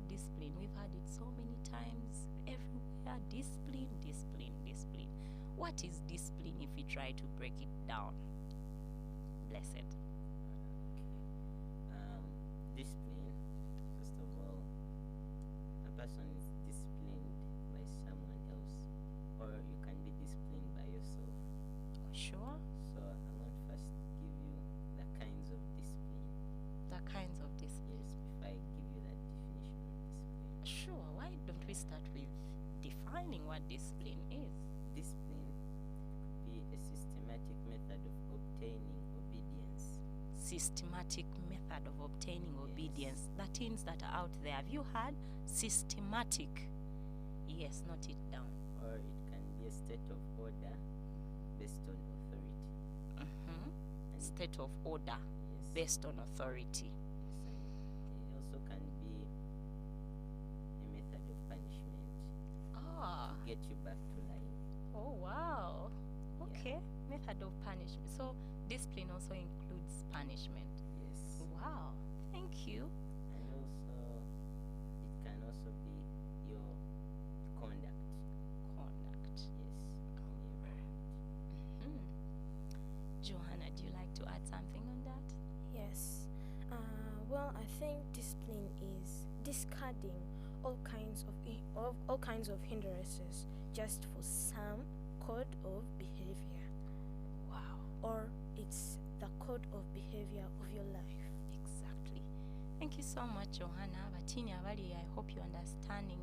discipline. We've heard it so many times everywhere. Discipline, discipline, discipline. What is discipline if we try to break it down? Blessed. Discipline, first of all, a person is disciplined by someone else, or you can be disciplined by yourself. Sure. So I want first give you the kinds of discipline. The kinds of discipline. Yes, before I give you that definition of discipline. Sure. Why don't we start with defining what discipline is? Discipline could be a systematic method of obtaining obedience. Systematic method of obtaining Yes. obedience. The things that are out there. Have you heard? Systematic. Yes, note it down. Or it can be a state of order based on authority. Mhm. And State of order yes, based on authority. it also can be a method of punishment Ah. to get you back to life. Oh, wow. Yeah. Okay. Method of punishment. So discipline also includes punishment. Yes. Wow. Thank you. And also, it can also be your conduct. Conduct. Yes. in the environment. Hmm. Johanna, do you like to add something on that? Yes. Well, I think discipline is discarding all kinds of hindrances just for some code of behavior, Wow. or it's the code of behavior of your life. Exactly. Thank you so much, Johanna. Batini abali, I hope you're understanding.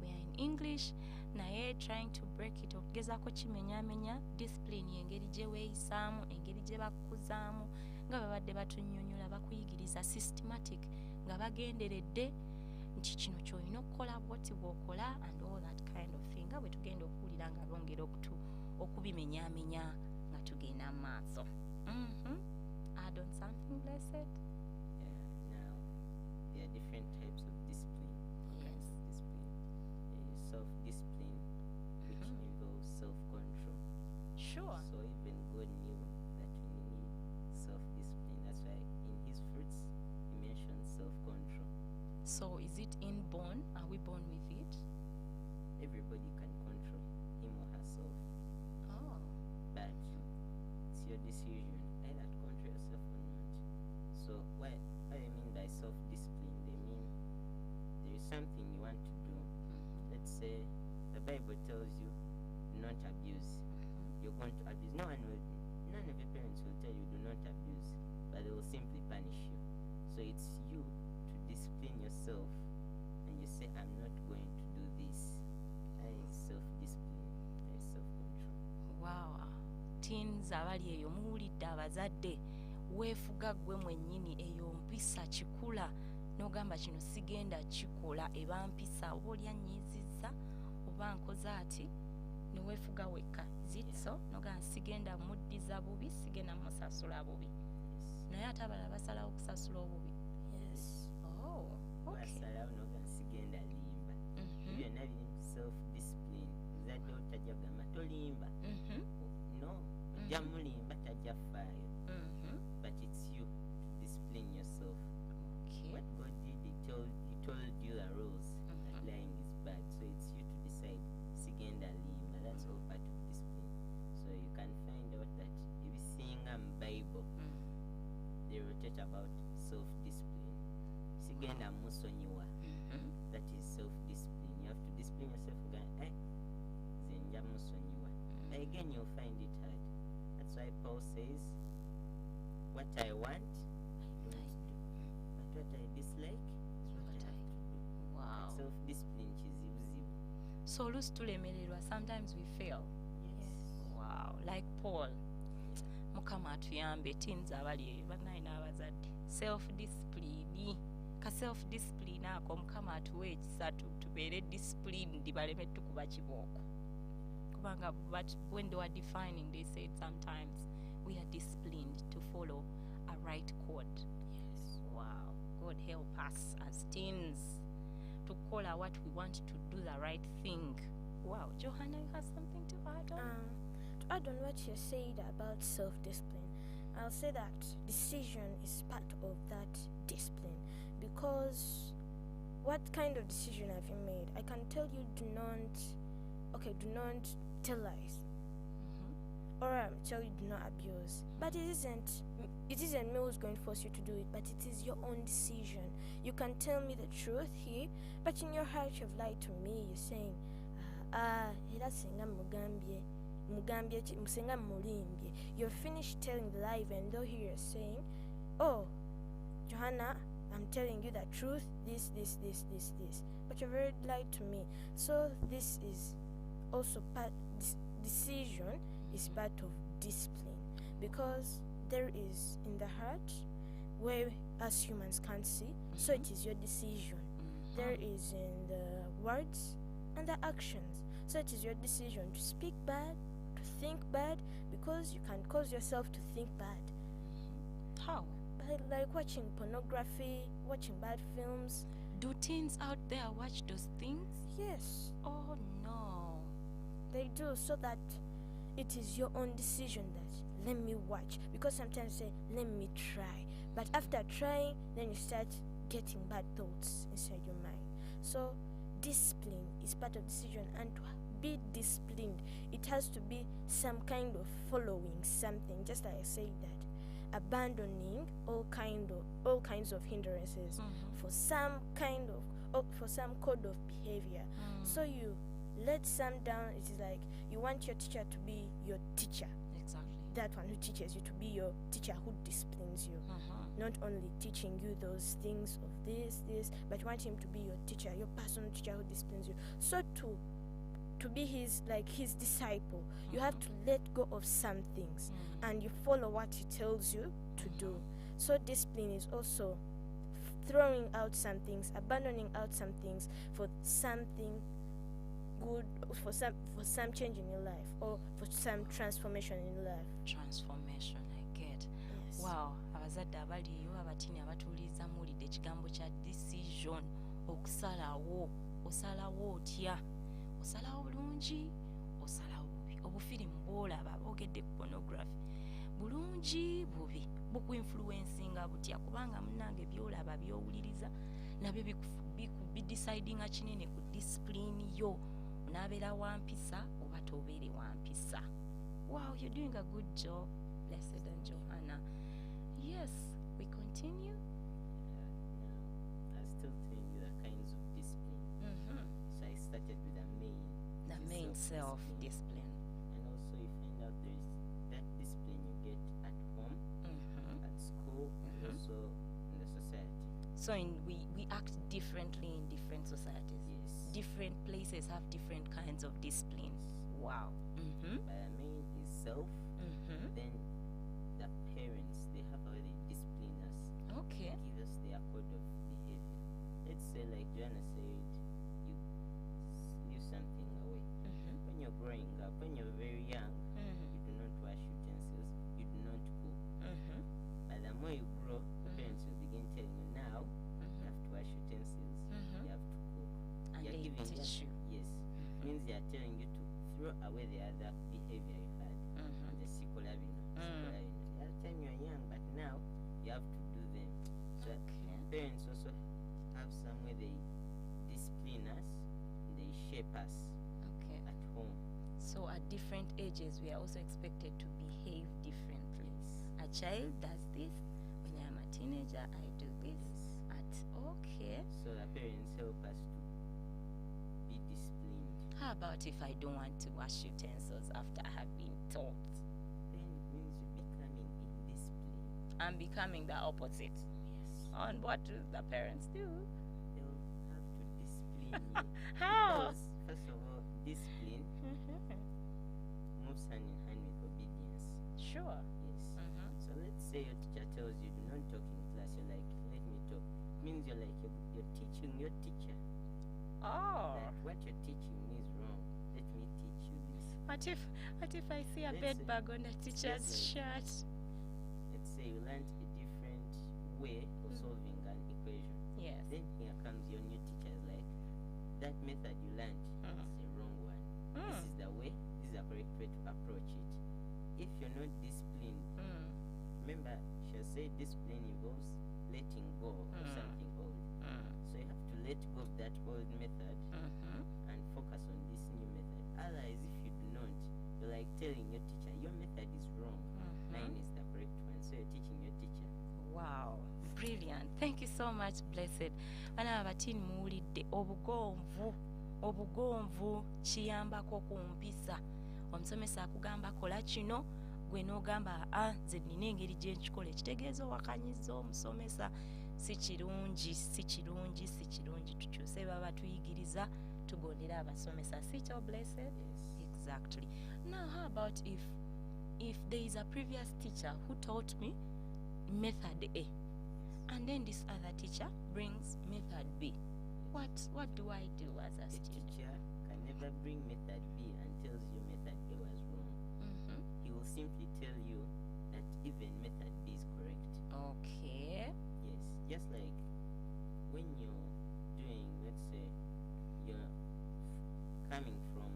We are in English. Naye trying to break it okugezaako kimenyamenya discipline engeri gye weeyisaamu, engeri gye bakuzaamu, nga babadde batunnyonnyola bakuyigiriza systematic nga bagenderedde nti kino ky'olina okukola bwoti bw'okola and all that kind of thing, nga bwe tugenda okuwulira nga bongera okubimenyamenya nga tugenda mu maaso. Add on something, Blessed? Yeah. Now, there are different types of discipline. All kinds of discipline. There is self-discipline, which Mhm. involves self-control. Sure. So even God knew that we need self-discipline. That's why in His fruits He mentioned self-control. So is it inborn? Are we born with it? Everybody can control him or herself, Oh. but it's your decision either to control yourself or not. So what I mean by self-discipline, they mean there is something you want to do. Let's say the Bible tells you do not abuse. You're going to abuse. None of your parents will tell you do not abuse, but they will simply punish you. So it's you to discipline yourself, and you say, I'm not going to do this. That is self-discipline. That is self-control. Wow. Teens abali eyo muwulidde abazadde weefuga ggwe mwennyini eyo mpisa kikula n'ogamba kino sigenda kikola eba mpisa oba oli annyiizizza oba nkoze ati neweefuga wekka zitso n'ogamba sigenda muddiza bubi sigenda musasula bubi Yes. naye ate abalala basalawo okusasula obubi. Yes. Oh, okay. Wasalawo noga sigenda limba. Mhm. Byonna biri mu self-discipline. Muzadde otajja kugamba tolimba. Mhm. No, ojja mulimba tajja faayo. Mhm. But it's you to discipline yourself. Okay. What God did, He told you the rules. That Mhm. lying is bad. So it's you to decide sigenda limba. That's all part of discipline. So you can find out that ebisinga mu Bible Mm. they rotate about self-discipline. Sigenda musonyiwa. Mhm. That is self-discipline. You have to discipline yourself. Nze nja musonyiwa. But again, you'll find it hard. That's why Paul says, what I want, I don't do. But what I dislike is what I have to do. Wow. But self-discipline kizibuzibu. So oluusi tulemererwa, sometimes we fail. Yes. Wow, like Paul. Mukama atuyambe teens abali eyo bannaye n'abazadde self discipline ka self discipline ako Mukama atuwe ekisa tubeere disciplined baleme tukuba kibooko kubanga but when they were defining they said sometimes we are disciplined to follow a right code. Yes. Wow, God help us as teens to call out what we want to do the right thing. Wow, Johanna, you have something to add on? To add on what you said about self-discipline, I'll say that decision is part of that discipline, because what kind of decision have you made? I can tell you, do not tell lies, Mm-hmm. or tell you do not abuse. But it isn't me who's going to force you to do it, but it is your own decision. You can tell me the truth here, but in your heart you've lied to me. You're saying, era singa mugambye musenga mulimbye. You're finished telling the lie, even though here you're saying, oh, Johanna, I'm telling you the truth, this. But you've already lied to me. So this is also decision is part of discipline, because there is in the heart where us humans can't see, so it is your decision. There is in the words and the actions, so it is your decision to speak bad, to think bad, because you can cause yourself to think bad. How? By like watching pornography, watching bad films. Do teens out there watch those things? Yes, Oh no. they do, so that it is your own decision that let me watch, because sometimes you say let me try, but after trying then you start getting bad thoughts inside your mind. So discipline is part of decision, and to be disciplined it has to be some kind of following something, just like I said, that abandoning all kinds of hindrances for some code of behavior. So you let some down. It is like you want your teacher to be your teacher, Exactly. that one who teaches you, to be your teacher who disciplines you, not only teaching you those things of this, but you want him to be your teacher, your personal teacher who disciplines you. So to be his disciple, you have to let go of some things and you follow what he tells you to do. So discipline is also throwing out some things, abandoning out some things for something good, for some change in your life, or for some transformation in your life. Transformation, I get. Yes. Wow, abazadde abaliyo abatini abatuuliza muwulidde ekigambo kya decision, okusalawo. Osalawo otya? Osalawo bulungi, osalawo bubi. Obufirimu bw'olaba boogedde pornography, bulungi bubi, bukuinfluencinga butya? Kubanga munnange by'olaba by'owuliriza nabyo bidecidinga kinene ku discipline yo, onaabeera wampisa oba tobeere wampisa. Wow, you're doing a good job, Blessed and Johanna. Yes, we continue. Now, I still telling you the kinds of discipline. So I started with The main self-discipline. And also you find out there is that discipline you get at home, at school, and also in the society. So we act differently in different societies. Yes. Different places have different kinds of discipline. Wow. But the main is self. Then the parents, they have already disciplined us. Okay. Give us their code of behavior. Let's say, like Joanna said, you leave something away. When you're growing up, when you're very young, you do not wash utensils, you do not cook. But the more you grow, the parents will begin telling you now, you have to wash utensils, you have to cook. And They are they giving teach you. Yes. Means they are telling you to throw away the other behavior you had. And the secular, The other time you are young, but now you have to do them. So Okay. parents also have some way they discipline us, they shape us Okay. at home. So at different ages, we are also expected to behave differently. A child does this. When I'm a teenager, I do this. Okay. So the parents help us to be disciplined. How about if I don't want to wash utensils after I have been taught? Then it means you're becoming indisciplined. I'm becoming the opposite. Yes. And what do the parents do? They'll have to discipline you. How? Because, first of all, discipline moves hand in hand with obedience. Sure. Yes. So let's say your teacher tells you do not talk in class. You're like, let me talk. Means you're like you're teaching your teacher Oh. that what you're teaching me is wrong. Let me teach you this. What if I see a Let's bed say- bug on a teacher's say- shirt? Let's say you learned a different way of solving an equation. Yes. Then here comes your new teacher is like, that method you learned is the wrong one. This is the way, this is the correct way to approach it. If you're not disciplined, remember, she'll say discipline involves letting go of something old. So you have to let go of that old method and focus on this new method. Otherwise, if you do not, you're like telling your teacher, your method is wrong, mine is the correct one. So you're teaching your teacher. Wow, brilliant. Thank you so much, Blessed. Bana abatini muwulidde obugonvu kiyambako ku mpisa. Omusomesa akugamba kola kino, gwe n'ogamba nze nina engeri gye nkikola, ekitegeeza owakanyiza omusomesa. Si kirungi. Tukyuse baba tuyigiriza tugondera abasomesa. Si kyo, Blessed? Yes. Exactly. Now, how about if there is a previous teacher who taught me method A, and then this other teacher brings method B? What do I do as a The student? teacher can never bring method B and tells you method A was wrong. He will simply tell you that even method B is correct. Okay. Yes, just like when you're doing, let's say, you're coming from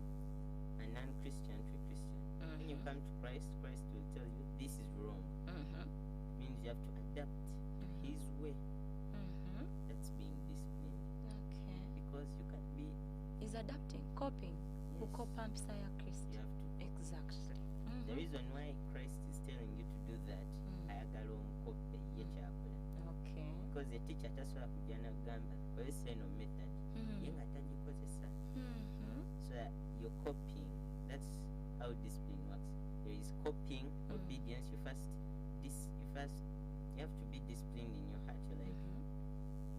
a non-Christian to a Christian. When you come to Christ, Christ will tell you this is wrong. Means you have to adapt to His way. That's being disciplined. Okay. Because you can't be. Is adapting, coping. Yes, Kukopa mpisa ya Kristo. you have to. Exactly. The reason why Christ is telling you to do that, ayagala omukope ye kyakola. Okay. Because the teacher tasobola kujja n'agamba kozesa eno method ye nga tagikozesa. So that you're copying. That's how discipline works. There is copying, obedience. You have to be disciplined in your heart. You're like,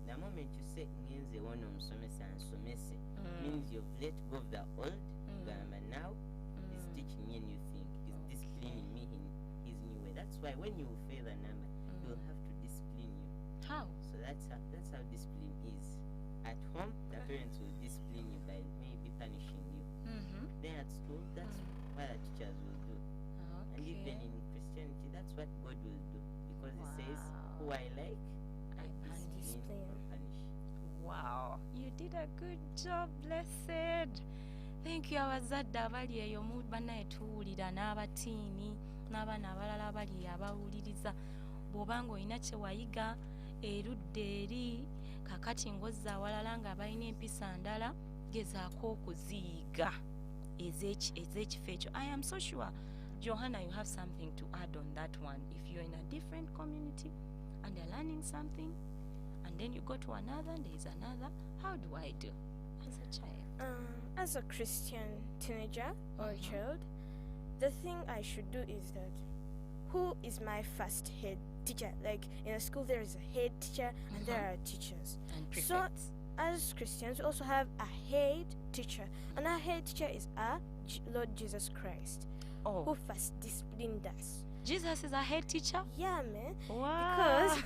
the moment you say ngenze wona omusomesa ansomese, means you've let go of the old. Gamba now he's teaching me a new thing. He's disciplining me in his new way. That's why when you fail a number, he'll have to discipline you. How? So that's how discipline is. At home, the parents will discipline you by maybe punishing you. Then at school, that's what the teachers will do. And even in Christianity, that's what God will do. Because He says, who I like, I discipline or punish. Wow, you did a good job, Blessed. Thank you, abazadde abali eyo mu bannaye tuwulira, n'abatiini n'abaana abalala abali abawuliriza. Bw'obanga olina kye wayiga erudda eri kakati ng'ozza awalala nga balina empisa ndala, gezaako okuziyiga ez'ekifo ekyo. I am so sure, Johanna, you have something to add on that one. If you're in a different community and they're learning something, and then you go to another and there is another, how do I do as a child? As a Christian teenager or child, the thing I should do is that who is my first head teacher? Like in a school, there is a head teacher and there are teachers. And So, prefects. as Christians, we also have a head teacher, and our head teacher is our Lord Jesus Christ, Oh, who first disciplined us. Jesus is a head teacher? Yeah, man. Wow.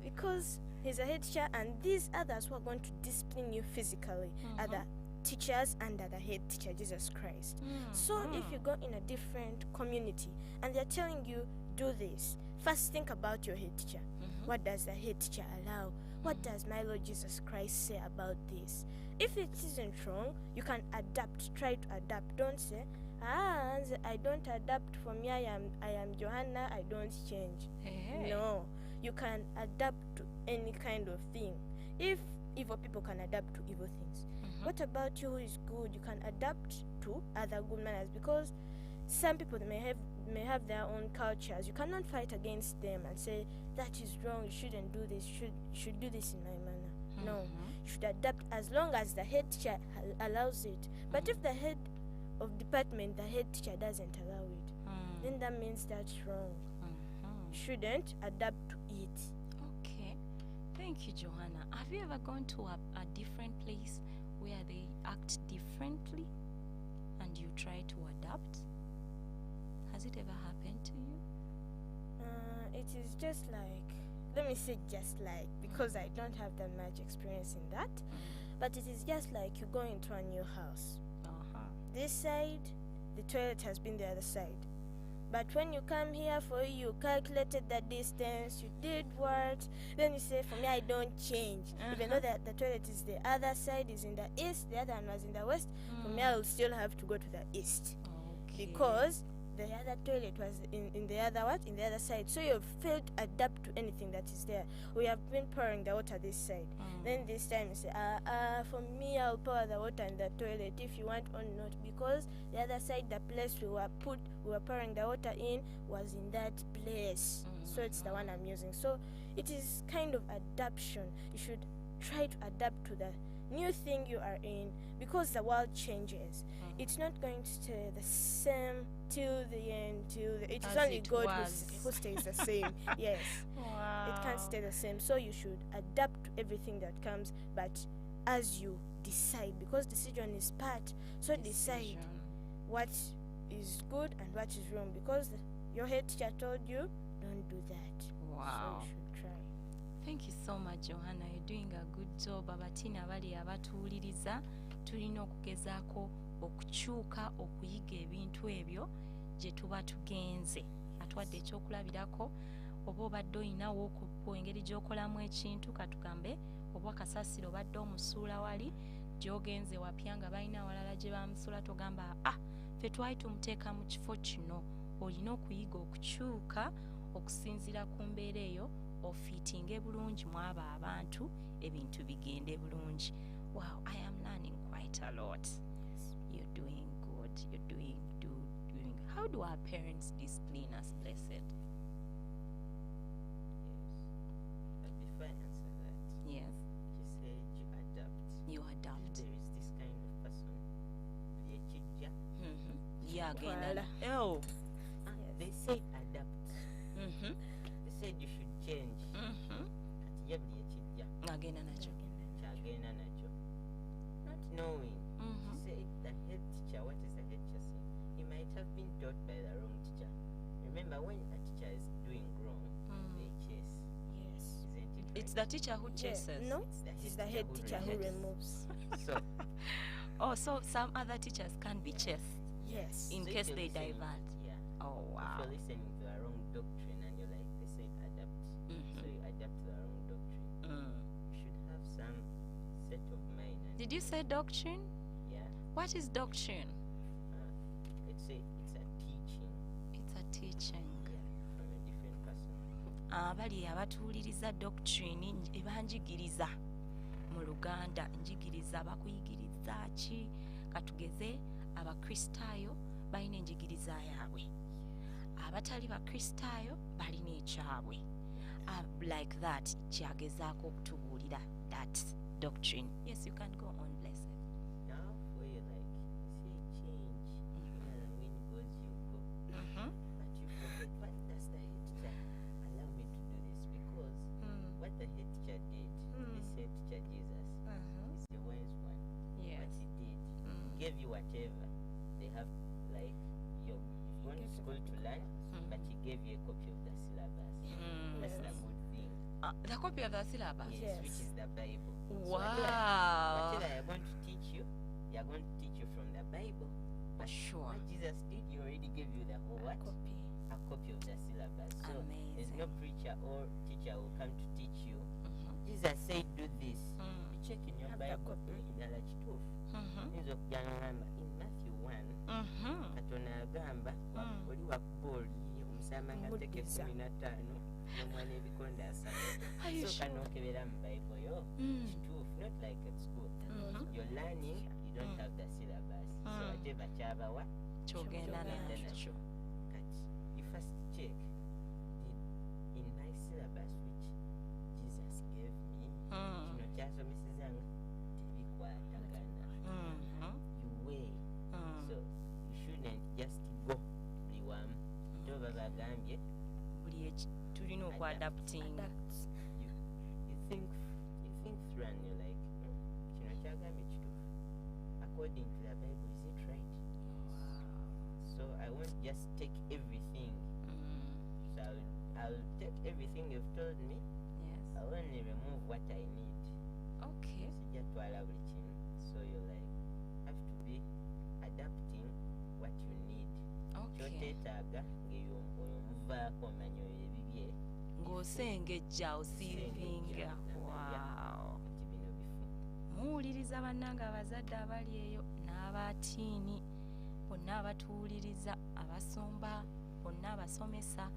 Because he's a head teacher, and these others who are going to discipline you physically are the teachers under the head teacher, Jesus Christ. So if you go in a different community and they're telling you do this, first think about your head teacher. What does the head teacher allow? What does my Lord Jesus Christ say about this? If it isn't wrong, you can adapt. Try to adapt. Don't say, I don't adapt. For me, I am Johanna. I don't change. Hey. No, you can adapt to any kind of thing. If evil people can adapt to evil things, what about you who is good? You can adapt to other good manners, because some people may have their own cultures. You cannot fight against them and say that is wrong. You shouldn't do this. You should do this in my manner. No, you should adapt as long as the head teacher allows it. But if the head of department, the head teacher doesn't allow it, then that means that's wrong. You shouldn't adapt to it. Okay. Thank you, Johanna. Have you ever gone to a different place where they act differently and you try to adapt? Has it ever happened to you? It is just like, let me say just like, because I don't have that much experience in that, but it is just like you go into a new house. This side, the toilet has been the other side. But when you come here, for you calculated the distance, you did what, then you say, for me, I don't change. Even though the toilet is the other side, is in the east, the other one was in the west, for me, I will still have to go to the east. Okay. Because the other toilet was in the other side, so you failed to adapt to anything that is there. We have been pouring the water this side. Then this time you say, for me I'll pour the water in the toilet if you want or not, because the other side, the place we were pouring the water in was in that place. So it's the one I'm using. So it is kind of adaptation. You should try to adapt to the new thing you are in, because the world changes. It's not going to stay the same till the end. It is As only it God was. who stays the same. Yes. Wow. It can't stay the same. So you should adapt to everything that comes, but as you decide, because decision is part. So decide Decision. what is good and what is wrong, because your head teacher told you don't do that. Wow. So you should try. Thank you so much, Johanna. You're doing a good job. Abatina bali abatuwuliriza tulina okugezaako okukyuka okuyiga ebintu ebyo gye tuba tugenze. Atwadde ekyokulabirako, oba obadde oyinawo ku engeri gy'okolamu ekintu, katugambe oba kasasiro obadde omusuula wali gy'ogenze wapya nga balina awalala gye bamusuula, togamba ffe twali tumuteeka mu kifo kino. Olina okuyiga okukyuka okusinziira ku mbeera eyo, ofiitinge bulungi mu abo abantu, ebintu bigende bulungi. Wow, I am learning quite a lot. You're doing good. You're doing. How do our parents discipline us, blessed? Yes. But before I answer that, Yes, she said you adapt. you adapt. There is this kind of person, Yechija. Yeah, Kwala. again. Oh. They say adapt. Mm-hmm. They said you should change. Mm-hmm. Kati ye buli ekijja Again and again. kyagenda nakyo. Not knowing. Mm-hmm. She said the head teacher, what is the head teacher saying? He might have been taught by the wrong teacher. Remember, when a teacher is doing wrong, they chase. Yes. Isn't it right? It's the teacher who chases. Yeah. No, it's the head teacher who removes. removes. So, Oh, so some other teachers can be chased Yes. in so if case you're they listening- divert. Yeah. Oh, If wow. you're listening to the wrong doctrine and you're like, they said adapt. So Mhm. you adapt to the wrong doctrine. You should have some set of mind. And Did you say doctrine? Yeah. What is doctrine? Let's say it's a teaching. It's a teaching. Yeah. From a different person. Bali abatuwuliriza doctrine ebanjigiriza mu Luganda, njigiriza bakuyigiriza ki? Katugeze abakristaayo balina enjigiriza yaabwe, abatali bakristaayo balina ekyabwe. Like that, kyagezaako okutubuulira that doctrine. Yes, you can go on, blessed. Now for you, like, you say change. When goes, you go. Mm-hmm. But you forget, what does the head teacher allow me to do this? Because what the head teacher did, this head teacher Jesus, is the wise one. Yes. What he did, gave you whatever they have, like, you've gone to school to learn, but he gave you a copy of the syllabus. That's the good thing. The copy of the syllabus. Yes, Yes. which is the Bible. So Wow. whatever you're going to teach you, they're going to teach you from the Bible. But Sure. what Jesus did, he already gave you the whole what? Copy. A copy of the syllabus. So there's no Amazing. preacher or teacher who will come to teach you. Mhm. Jesus said, do this. Mm. You check in your Have the Bible. copy. Indala kituufu. Mhm. Yinza okujja n'ogamba, in Matthew 1, Mhm. Katonda agamba oli wakuba oli omusamba nga teke Muddiza. 15 n'omwana ebikonde 3. Are you Sooka sure? n'okebera mu Bible yo. Kituufu, not like at school. Mhm. You're learning, you don't have the syllabus. So whatever kyabawa, Kyogenda kyogenda nakyo. nakyo. Kati you first check, did in my syllabus which Jesus gave me, kino kyasomesezanga tebikwatagana. Mhm. You weigh. So you shouldn't just go buli wamu. Toba bagambye, Buli tulina okuadaptinga. Adapt. you think through and you're like, kino kyagambye kituufu. According to the Bible, is it right? So I won't just take everything. So I'll take everything you've told me. Yes. I'll only remove what I need. Okay. Sijatwala buli kimu. So you're like, have to be adapting what you need. Okay. Kyoteetaaga ng'eyo oyo omuvaako omanya oyo ebibye Ng'osengejja osiivinga. Wow. kati bino bifu. Muwuliriza bannange abazadde abali eyo n'abatiini bonna abatuwuliriza, abasomba, bonna abasomesa,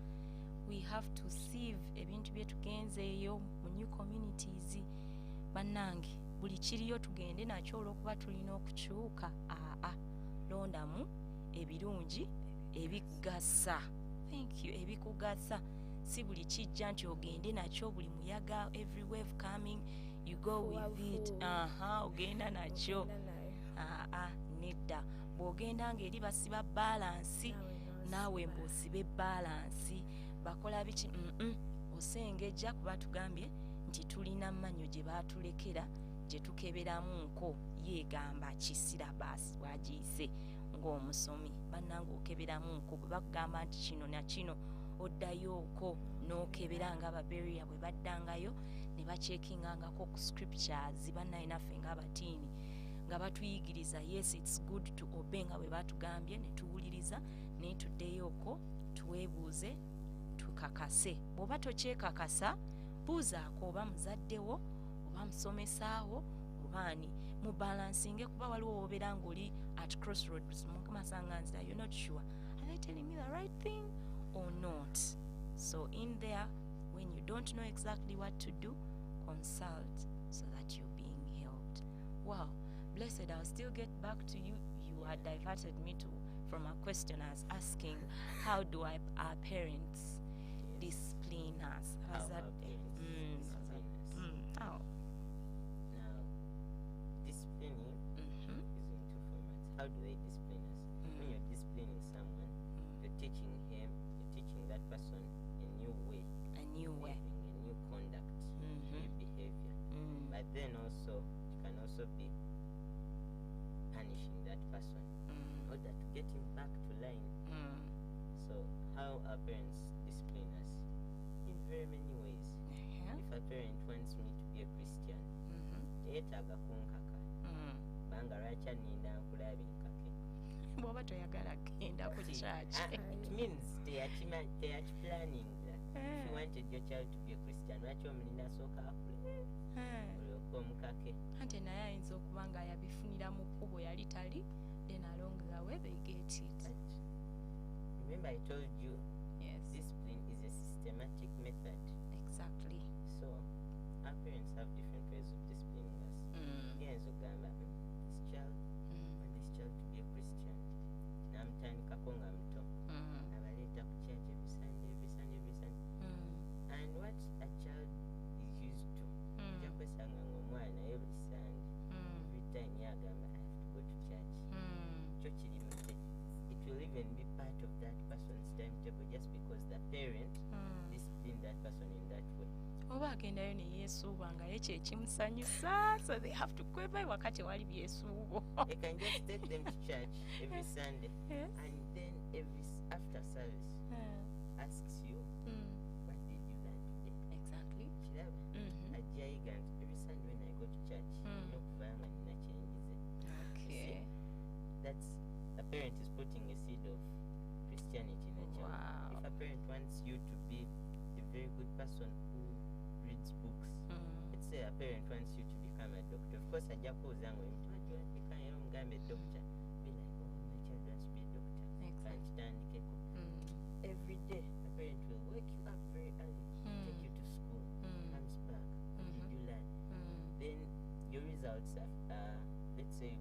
we have to sieve ebintu bye tugenzeeyo mu new communities. Bannange, buli kiriyo tugende nakyo olw'okuba tulina okukyuka. Londamu ebirungi ebigasa. Thank you. Ebikugasa. Si buli kijja nti ogende nakyo, buli muyaga, every wave coming, you go with it. Ogenda nakyo. Nedda. Bw'ogenda ng'eri basiba balansi, naawe mb'osibe balansi. Bakola biki? Osengejja kuba tugambye nti tulina mmanyo gye baatulekera gye tukeberamu nko. Yeegamba kisirabaasi bw'agiyise ng'omusomi. Bannange okeberamu nko bwe bakugamba nti kino na kino, oddayo okwo n'okebera ng'ababeria bwe baddangayo ne bakyekingangako ku scriptures. Bannaye naffe ng'abatiini nga batuyigiriza, yes it's good to obey nga bwe batugambye, ne tuwuliriza, naye tuddeyo okwo tuweebuuze, tukakase. Bw'oba tokyekakasa, buuzaako oba muzaddewo oba musomesaawo oba ani, mu balansinge, kuba waliwo wobeera ng'oli at crossroads mumasanganzira, you're not sure, are they telling me the right thing or not? So in there, when you don't know exactly what to do, consult so that you're being helped. Wow, blessed, I'll still get back to you. You had diverted me from a question I was asking, how do our parents discipline us? How Was that our parents discipline us. how? Now, disciplining is in two formats. How do they discipline us? When you're disciplining someone, you're teaching that person a new way, A new way. a new conduct, new behavior. But then also, you can also be punishing that person in order to get him back to line. So, how our parents discipline us? In very many ways. If a parent wants me to be a Christian, yeetaaga kunkaka. Banga lwaki anninda nkulabe nkake? Bw'oba toyagala genda ku church. It means they are planning that. If you wanted your child to be a Christian, lwaki omulinda asooka akule? Olyoka omukake. Ante naye ayinza okuba nga yabifunira mu kkubo yali tali, then along the way they get it. But remember I told you, Yes, discipline is a systematic method. exactly. So, our parents have different ways of disciplining us. Yes, Uganda, this child, want this child to be a Christian. Namutandikako nga muto. Abaleeta ku church every Sunday. And what a child is used to, ojja kwesanga ng'omwana every Sunday, every time yagamba I have to go to church. Kyo kirimudde. It will even be part of that person's timetable just because the parent disciplined that person in that way. Oba agendayo ne yeesuuba nga ye kye kimusanyusa, so they have to kweva wakati wali byesuubo. You can just take them to church every Sunday, Yes. and then after service asks you, what did you learn today? Exactly. Kiraba ajjayiga nti every Sunday when I go to church nina okuvanga nina kyenjize. Okay. That's the parent is putting a seed of Christianity in a child. Wow. If a parent wants you to be a very good person who reads books, let's say a parent wants you to become a doctor. Of course, ajja kubuuza ngu omuntu wajja become era omugambe doctor. Be like, oh, my child wants to be a doctor. Exactly. Kitandikeko. Every day, a parent will wake you up very early, take you to school, comes back. What did you learn? Then your results are, let's say,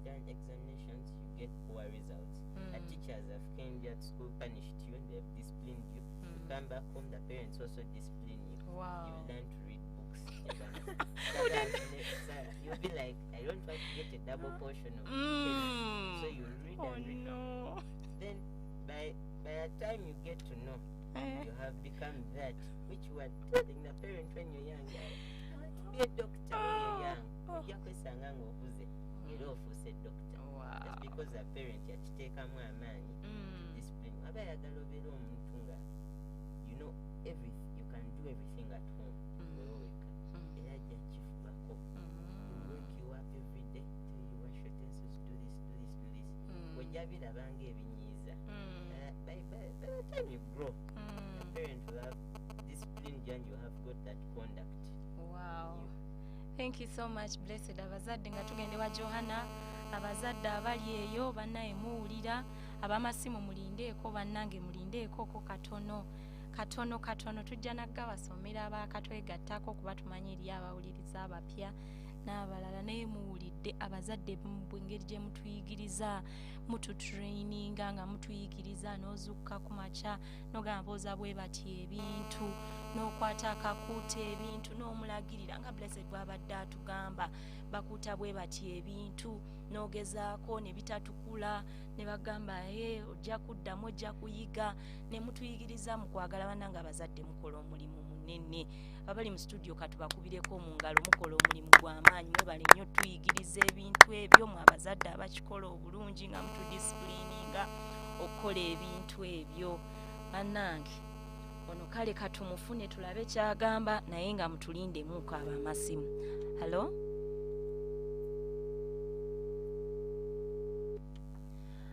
done examinations, you get poor results. The teachers have came at school, punished you, and they have disciplined you. You come back home, the parents also discipline you. Wow. You learn to read books. You'll be like, I don't want to get a double portion of education. So you read Oh and read. no. Then by the time you get to know, you have become that which you were telling the parent when you're young. I want to be a doctor when you're young. Ojja kwesanga ng'okuze era ofuuse doctor. That's Wow. because the parent yakiteekamu amaanyi discipline. Aba ayagala obeere omuntu nga you know you can do everything at home. Wewe weka. Era ajja kifubako. Will wake you up every day, tell you wash your utensils, do this. Ojja birabanga ebinyiiza. By the time you grow, your parent will have disciplined you and you have got that conduct. Wow. Thank you so much blessed abazadde nga tugende wa Johanna. Abazadde abali eyo bannaye muwulira, abamasimu mulindeeko bannange mulindeeko ko katono tujja nagga basomera abakatwegattako kuba tumanyi eri abawuliriza abapya n'abalala naye muwulidde abazadde mu ngeri gye mutuyigiriza mututraininga nga mutuyigiriza n'ozukka ku makya n'ogamba booza bwe bati ebintu n'okwata akakuuta ebintu n'omulagirira nga blessed bw'abadde atugamba bakuuta bwe bati ebintu n'ogezaako ne bitatukula ne bagamba ojja kuddamu ojja kuyiga ne mutuyigiriza mu kwagala bannange abazadde mukola omulimu munene abali mu studio katubakubireko mu ngalo mukola omulimu gw'amaanyi mwebale nnyo tuyigiriza ebintu ebyo mu abazadde abakikola obulungi nga mutudisipulininga okukola ebintu ebyo bannange ono kale katumufune tulabe kyagamba naye nga mutulindemuuko abamasimu. Halo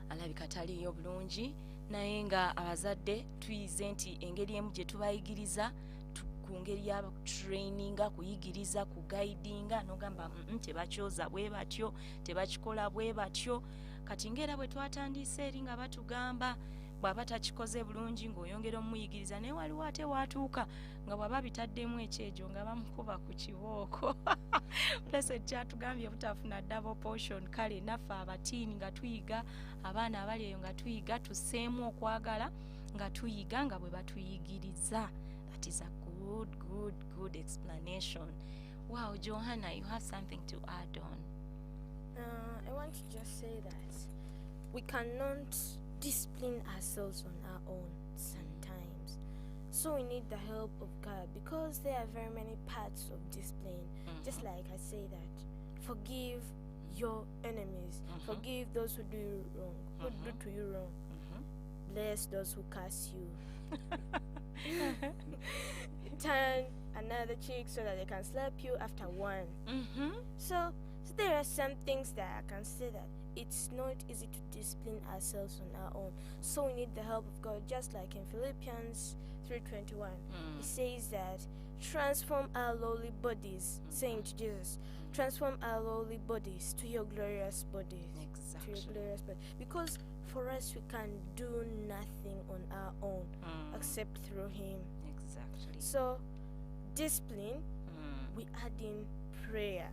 alabika taliyo bulungi naye nga abazadde tuyize nti engeri emu gye tubayigiriza ku ngeri ya traininga kuyigiriza kugaidinga n'ogamba tebakyoza bwe batyo tebakikola bwe batyo kati ngera bwe twatandise eri nga batugamba bw'aba takikoze bulungi ng'oyongera omuyigiriza naye waliwo ate watuuka nga bw'aba bitaddemu ekyejo nga bamukuba ku kibooko. Blessed kyatugambye butafuna double portion kale naffe abatiini nga tuyiga abaana abali eyo nga tuyiga tusseemu okwagala nga tuyiga nga bwe batuyigiriza. That is a good explanation. Wow, Johanna, you have something to add on. I want to just say that we cannot discipline ourselves on our own sometimes. So we need the help of God because there are very many parts of discipline. Just like I say that, forgive your enemies, forgive those who do you wrong, who do to you wrong, bless those who curse you. Turn another cheek so that they can slap you after one. So there are some things that I can say that it's not easy to discipline ourselves on our own. So we need the help of God, just like in Philippians 3:21. It says that transform our lowly bodies, saying to Jesus, transform our lowly bodies to your glorious bodies. Exactly. To your glorious bodies. Because for us, we can do nothing on our own except through Him. Exactly. So, discipline, we add in prayer.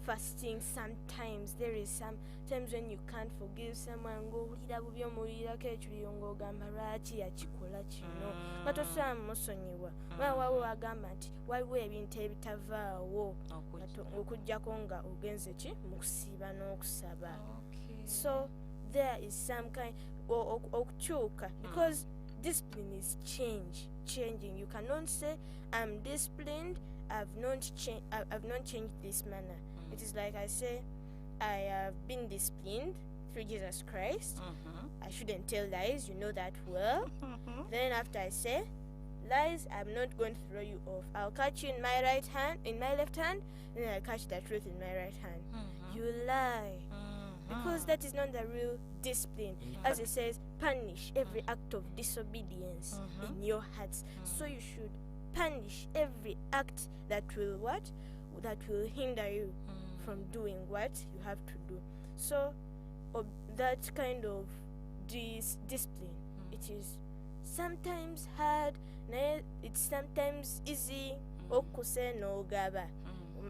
Fasting. Sometimes there is some times when you can't forgive someone, go gamba lwaki yakikola kino nga tosobola musonyiwa waliwo agamba nti waliwo ebintu ebitavaawo okuggyako nga ogenze ki mu kusiiba n'okusaba. So there is some kind okukyuka because discipline is changing. You cannot say I'm disciplined, I've not changed this manner. It is like I say, I have been disciplined through Jesus Christ. I shouldn't tell lies, you know that well. Then after I say lies, I'm not going to throw you off. I'll catch you in my left hand, then I'll catch the truth in my right hand. You lie. Because that is not the real discipline. As it says, punish every act of disobedience in your hearts. So you should punish every act that will what? That will hinder you from doing what you have to do. So that kind of discipline, it is sometimes hard, it's sometimes easy okuse no ogaba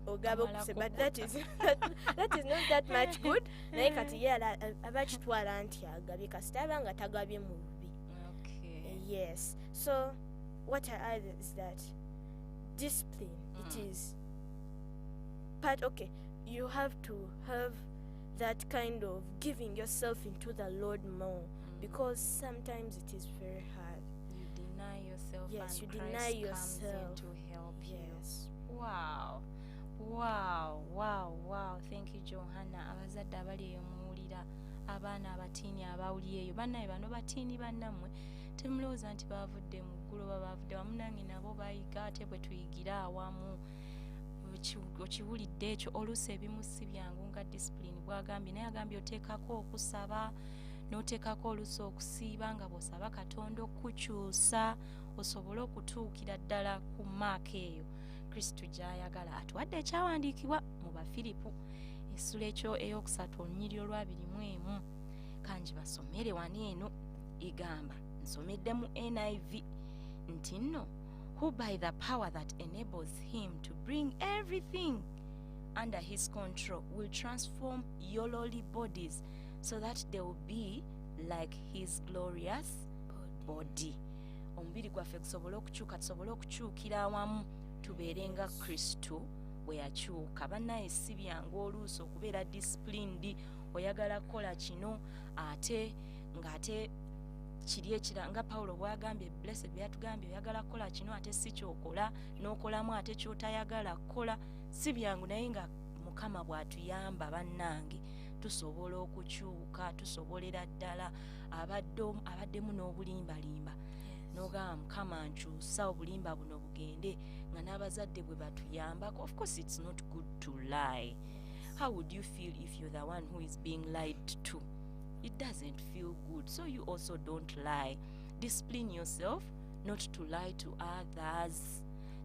okuse, but that is not that much good. Naye kati ye abakitwala nti agabye kasita abanga tagabye mu bubi. Yes. So what I add is that discipline, it is part, you have to have that kind of giving yourself into the Lord more because sometimes it is very hard. You deny yourself, yes, and you Christ deny yourself comes in to help yes. you. Wow. Thank you, Johanna. Abazadde abali eyo muwulira abaana abatiini abawuli eyo bannaye bano batiini bannammwe temulowooza nti baavudde mu ggulu bavudde wamu nange nabo bayiga ate bwe tuyigira awamu. Okiwulidde ekyo oluusi ebimu si byangu nga discipline bwagambye naye agambye oteekako okusaba n'oteekako oluusi okusiiba nga bw'osaba Katonda okukyusa osobole okutuukira ddala ku maaka eyo kristo gy'ayagala atuwadde ekyawandiikibwa mu bafiripo essula ey'okusatu olunyiri olw'21 kanji basomere wano eno egamba nsomedde mu NIV nti nno who by the power that enables him to bring everything under his control will transform your lowly bodies so that they will be like his glorious body. Omubiri gwaffe gusobole okukyuka tusobole okukyukira awamu tubeere nga kristo bwe yakyuka. Bannaye si byangu oluusi okubeera disciplined oyagala kukola kino ate kiri ekira nga Pawulo bw'agambye blessed bwe yatugambye oyagala kukola kino ate si kyokola n'okolamu ate kyotayagala kukola. Si byangu naye nga Mukama bw'atuyamba bannange tusobola okukyuka tusobolera ddala abaddemu n'obulimbalimba n'ogamba Mukama nkyusa obulimba buno bugende nga n'abazadde bwe batuyambako. Of course it's not good to lie. How would you feel if you're the one who is being lied to? It doesn't feel good. So you also don't lie. Discipline yourself not to lie to others.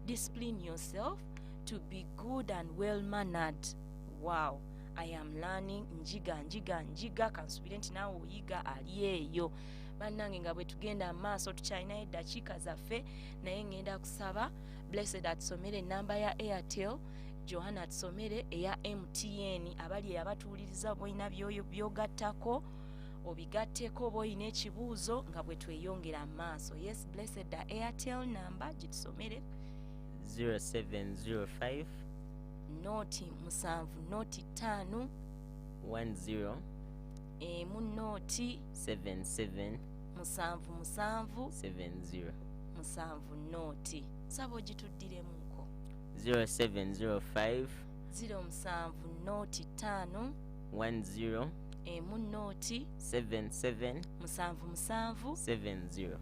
Discipline yourself to be good and well-mannered. Wow. I am learning njiga kansubire nti naawe oyiga ali eyo. Bannange nga bwe tugenda maaso tukyalinayo eddakiika zaffe naye ngenda kusaba blessed atusomere ennamba ya Airtel, Johanna atusomere eya MTN. Abali abatuwuliriza boyina byogattako obigatteko boyina ekibuuzo nga bwe tweyongera maaso. Yes, blessed the Airtel number gitusomere 0705 noti 7 noti 5 10 emu noti 77 7 70 noti. Saba ogituddiremuko 0705 07 noti 5 10 emu noti 77 70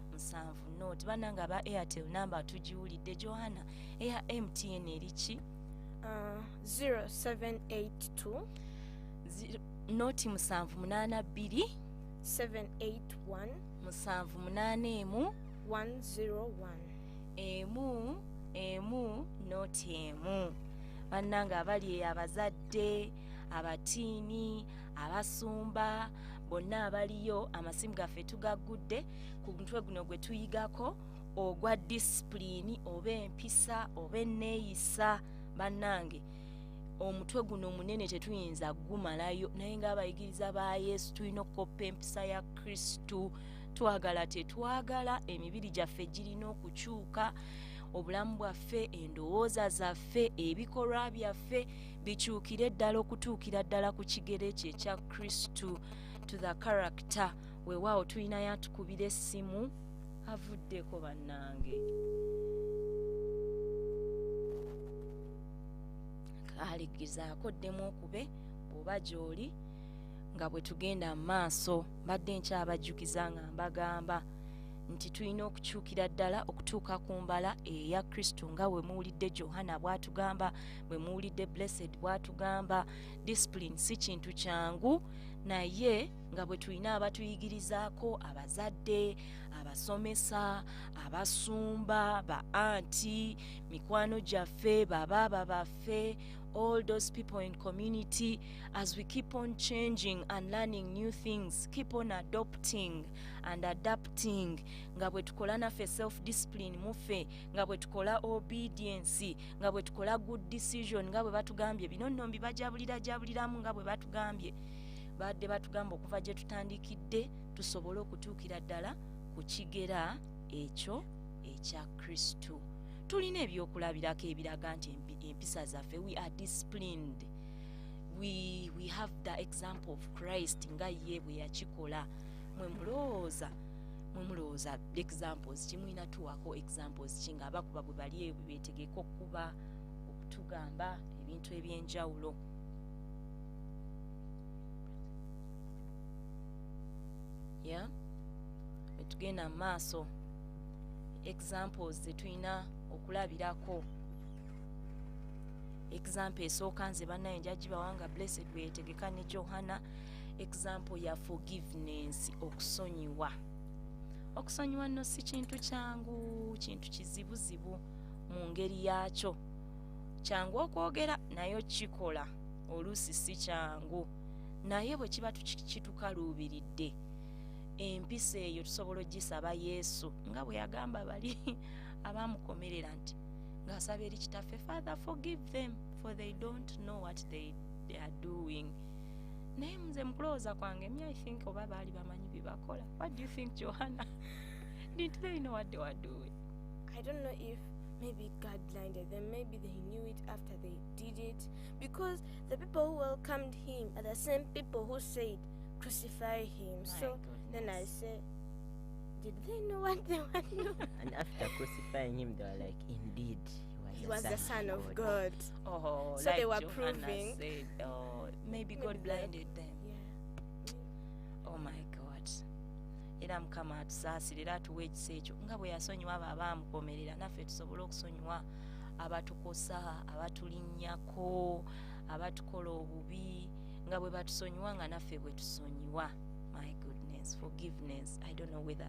noti. Bannange aba Airtel number tugiwulidde. Johanna eya MTN eriki 0782 noti 782 781 781 101 emu noti emu. Bannange abali abazadde abatiini abasumba bonna abaliyo amasimu gaffe tugagudde ku mutwe guno gwe tuyigako ogwa disipulini oba empisa oba enneeyisa. Bannange omutwe guno munene tetuyinza gumalayo naye ng'abayigiriza ba Yesu tulina okukoppa empisa ya Kristo. Twagala tetwagala emibiri gyaffe girina okukyuka, obulamu bwaffe endowooza zaffe ebikolwa byaffe bikyukire ddala okutuukira ddala ku kigere kye ekya Kristo, to the character. Weewaawo tulina yatukubira essimu avuddeko bannange. Aligizaako ddemu okube bw'oba gy'oli nga bwe tugenda mu maaso. Mbadde nkyabajjukiza nga mbagamba nti tulina okukyukira ddala okutuuka ku mbala eya Kristo nga bwe muwulidde Johanna bw'atugamba, bwe muwulidde Blessed bw'atugamba. Discipline si kintu kyangu naye nga bwe tulina abatuyigirizaako, abazadde, abasomesa, abasumba, ba anti, mikwano gyaffe, babaaba baffe, all those people in community, as we keep on changing and learning new things, keep on adopting and adapting, nga bwe tukola naffe self-discipline muffe, nga bwe tukola obedience, nga bwe tukola good decision, nga bwe batugambye bino nno mbibajabuliramu nga bwe batugambye. Badde batugamba okuva gye tutandikidde tusobole okutuukira ddala ku kigera ekyo ekya Kristo. Tulina ebyokulabirako ebiraga nti empisa zaffe we are disciplined. We have the example of Christ nga ye bwe yakikola. Mwe mulowooza examples kimwina tuwako examples kinga abakuba bwe bali ebyo beetegeka okuba okutugamba ebintu ebyenjawulo. Yeah, tugenda maaso examples zetulina okulabirako. Example esooka nze bannaye njagibawanga Blessed bwe yetegeka ne Johanna. Example ya forgiveness, okusonyiwa. Okusonyiwa nno si kintu kyangu, kintu kizibuzibu mu ngeri yakyo. kyangu okwogera naye kikola oluusi si kyangu naye bwe kiba kitukaluubiridde empisa eyo tusobola ogisaba yesu nga bwe yagamba bali abamukomerera nti ng'asaba eri kitaffe, Father forgive them for they don't know what they are doing. Naye nze mu kulowooza kwange me I think oba baali bamanyi bye bakola. What do you think, Johanna? Didn't they know what they were doing? I don't know if maybe God blinded them, maybe they knew it after they did it, because the people who welcomed him are the same people who said, crucify him. My So then I goodness. say, did they know what they were doing? And after crucifying him, they were like, indeed, He was the Son of God. Oh, So like they were Johanna proving- said, oh, maybe Maybe God they- blinded them. Yeah. Oh my God. Era mukama atusaasire era atuwa ekisa ekyo nga bwe yasonyiwa abo abaamukomerera naffe tusobole okusonyiwa abatukosa, abatulinnyako, abatukola obubi nga bwe batusonyiwa nga naffe bwe tusonyiwa. My goodness, forgiveness. I don't know whether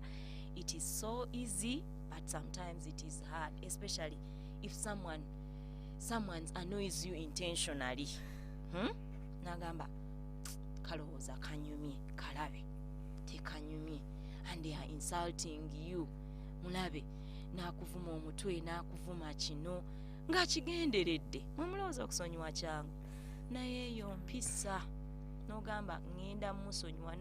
it is so easy, but sometimes it is hard, especially if someone annoys you intentionally. Nagamba kalowooza kanyumye kalabe tekanyumye and they are insulting you, mulabe n'akuvuma omutwe n'akuvuma kino ng'akigenderedde, mumulowooza okusonyiwa kyangu naye eyo mpisa n'ogamba ŋŋenda musonyiwa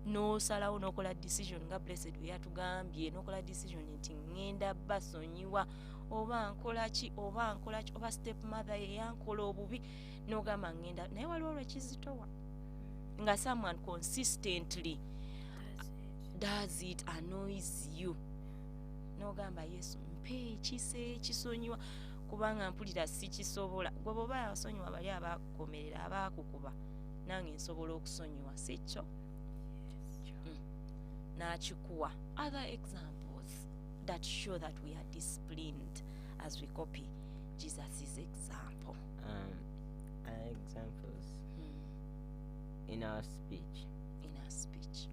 n'osalawo n'okola decision nga blessed bwe yatugambye, n'okola decision nti ŋŋenda basonyiwa oba nkola ki oba step mother ye yankola obubi n'ogamba ŋŋenda, naye waliwo lwekizitowa nga someone consistently does it, annoys you, n'ogamba yesu mpe ekisa ekisonyiwa kubanga mpulira sikisobola. Gwe bw'oba yasonyiwa bali abakomerera abaakukuba nange nsobola okusonyiwa si kyo. N'akikuwa other examples that show that we are disciplined as we copy Jesus' example. Examples in our speech. In our speech.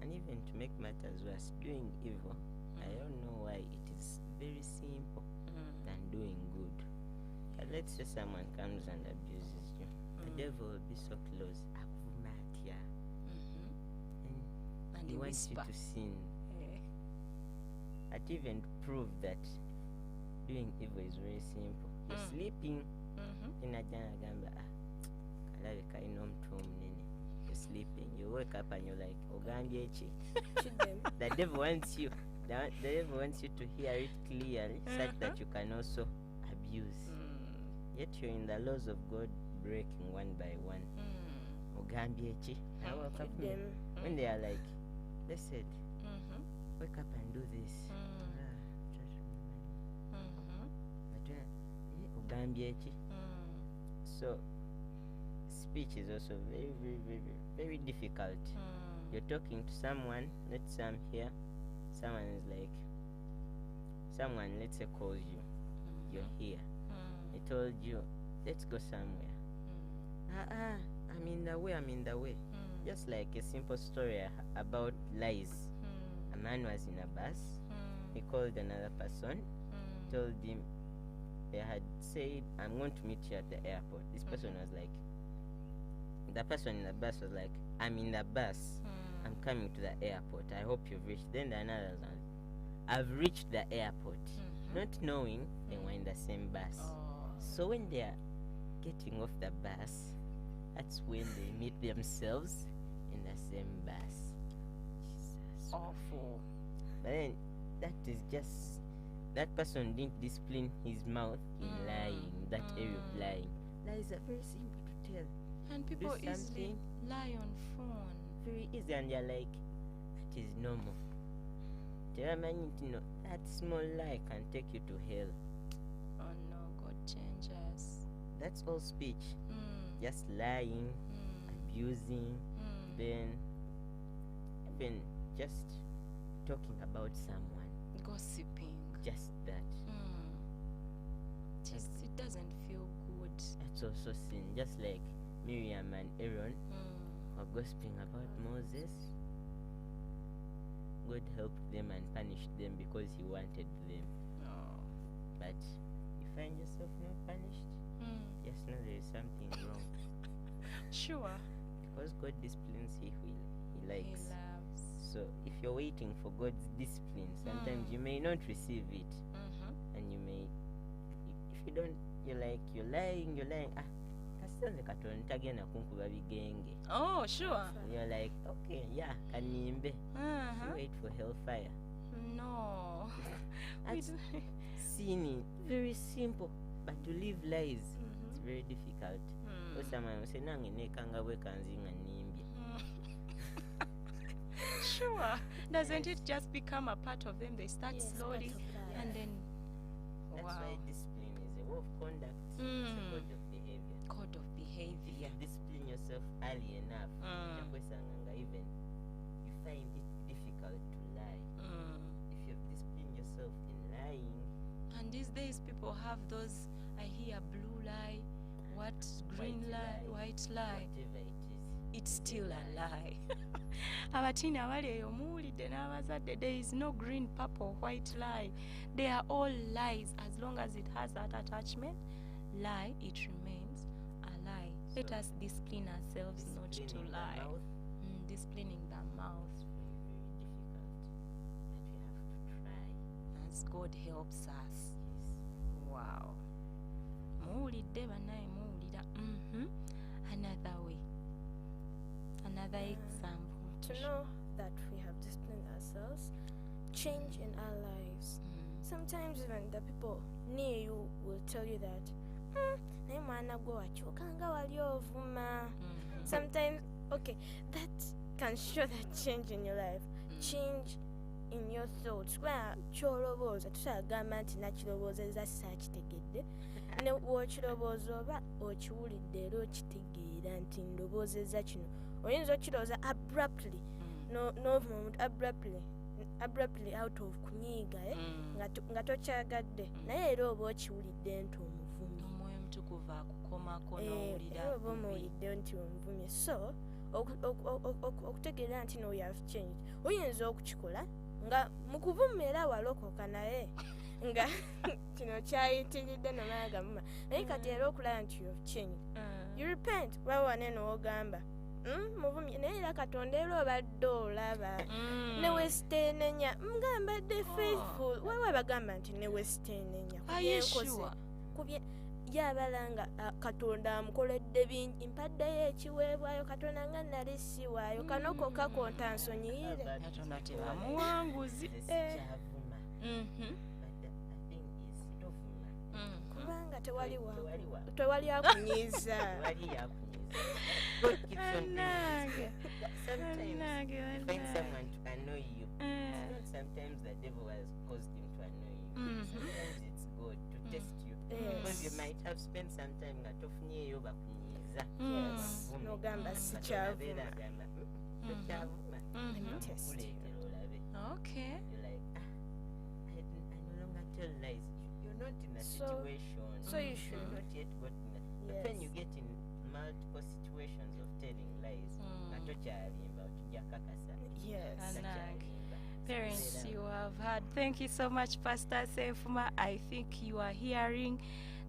And even to make matters worse, doing evil, I don't know why it is very simple than doing good. But let's say someone comes and abuses you. The devil will be so close. Akuvumatia. And He they wants you whisper. to sin. Eh, At even to prove that doing evil is very simple. You're sleeping in a gamba. Kalabe kalina omutu omunene. You're sleeping. You wake up and you're like, ogambye ki? Shoot them. The devil wants you. The devil wants you to hear it clearly, such that you can also abuse. Yet you're in the laws of God, breaking one by one. Ogambye ki? I woke up Shoot them. when they are like, they said, wake up and do this. Ogambye ki? So speech is also very, very, very, very difficult. You're talking to someone, let's say I'm here, someone is like, someone let's say calls you, you're here, he told you, let's go somewhere. I'm in the way. Just like a simple story about lies. A man was in a bus, he called another person, told him, they had said, I'm going to meet you at the airport. This person was like, the person in the bus was like, I'm in the bus, I'm coming to the airport, I hope you've reached. Then the another one, I've reached the airport, not knowing they were in the same bus. So when they are getting off the bus, that's when they meet themselves in the same bus. Jesus. Awful. But then that is just, that person didn't discipline his mouth in lying, that area of lying. Lies are very simple to tell, And people easily something. lie on phone. very easy, and you're like, that is normal. Teramanyi nti no, that small lie can take you to hell. Oh no, God change us. That's all speech. Just lying, abusing, then even just talking about someone. Gossiping. Just that. It doesn't feel good. That's also sin. Just like Miriam and Aaron were gossiping about Moses. God helped them and punished them because he wanted them. Oh. But if find yourself not punished, just know there is something wrong. Sure. Because God disciplines he who he He likes. loves. So if you're waiting for God's discipline, sometimes you may not receive it, and you may, if you don't, you're lying. Ah, kasonze katonda tagenda kunkuba bigenge. Oh, sure. You're like, okay, yeah, kanimbe. You wait for hellfire. No. We That's do- sinning, very simple, but to live lies, it's very difficult. So someone will say, nange nekanga bwe kanzinga nimbye. Sure. Doesn't it just become a part of them? They start Yes, slowly part of life. and then That's wow. why discipline is a way of conduct, it's a code of behavior. Code of If behavior. you discipline yourself early enough, chakwesanganga even you find it difficult to lie. If you've disciplined yourself in lying, And these days people have those, I hear blue lie, what green lie, white lie. whatever it is, It's still a lie. Abatini abali eyo muwulidde n'abazadde, there is no green, purple, white lie. They are all lies. As long as it has that attachment, lie, it remains a lie. Let So, us discipline ourselves not to disciplining the lie. mouth Disciplining the mouth is very, very difficult, but we have to try. as God helps us. Yes. Wow. Muwulidde bannaye muwulira. Another way. Another example. To know that we have disciplined ourselves, change in our lives. Sometimes even the people near you will tell you that, naye mwana gwe wakyukanga wali ovuma. Sometimes, okay, that can show that change in your life. Change in your thoughts. Kubanga kyolowooza tukyagamba nti nakirowoozezza saakitegedde. Ne w'okirowooza oba okiwulidde era okitegeera nti ndowoozezza kino. Oyinza okirowooza abruptly. N'ovuma omuntu abruptly out of kunyiiga nga tokyagadde. Naye era oba okiwulidde nti omuvumye. Omwoyo Omutukuvu akukomako n'owulira Oba bubi. omuwulidde nti omuvumye. So okutegeera nti no we have changed, oyinza okukikola nga mu kuvuma era walokoka naye nga kino kyayitiridde nomala gavuma naye kati era okulaba nti you have changed, you repent wawane n'ogamba muvumye naye era katonda era obadde olaba ne wesiteenenya nga mbadde faithful wewe bagamba nti ne wesiteenenya Are you sure? kubye yabala nga katonda amukoledde bingi mpaddeyo ekiweebwayo katonda nga nali siwaayo kanoko kakonta nsonyiire Katonda tebamuwanguzi. Sikyavuma. But the thing is, tovuma. kubanga tewali Tewali wa- tewali akunyiiza tewali yakunyiza. God keeps on Bannange. Sometimes Bannange, you find bannange. someone to annoy you. It's not sometimes the devil has caused him to annoy you. Sometimes it's God to test you. Because you might have spent some time nga tofunyeeyo bakunyiiza. Yes. Bavume. N'ogamba Katonda sikyavuma. abeera agamba, tokyavuma. Let me test you. Kuleetera olabe. Okay. You're like, I no longer tell lies. You're not in a So- situation. so you You've should. not yet gotten that. But when you Yes. get in multiple situations of telling lies, nga tokyalimba otujja kakasa. Yes. Bannange. Takyalimba. Parents, Era- you have heard. Thank you so much, Pastor Sefuma. I think you are hearing